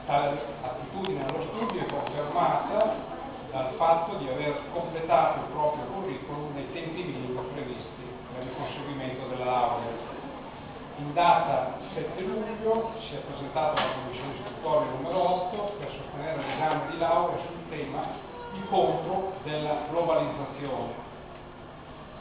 Tale attitudine allo studio è confermata dal fatto di aver completato il proprio curriculum nei tempi minimi previsti per il conseguimento della laurea. In data 7 luglio si è presentato alla Commissione istruttoria numero 8 per sostenere l'esame di laurea sul tema I contro della globalizzazione.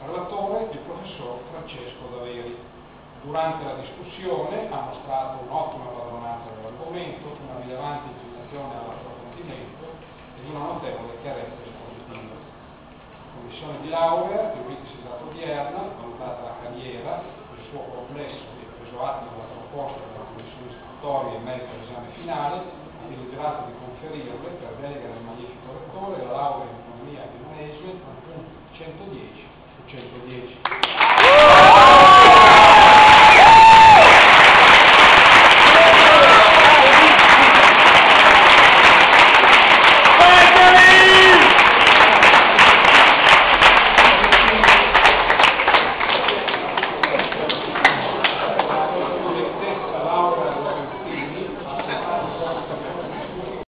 Relatore il professor Francesco Daveri. Durante la discussione ha mostrato un'ottima padronanza dell'argomento, una rilevante inclinazione all'approfondimento ed una notevole chiarezza espositiva. La commissione di laurea, riunitasi in data odierna, valutata la carriera, il suo complesso e preso atto della proposta della commissione istruttoria in merito all'esame finale, ha deliberato di conferirle per delega del magnifico rettore la laurea in economia e management al punto 110 su 110.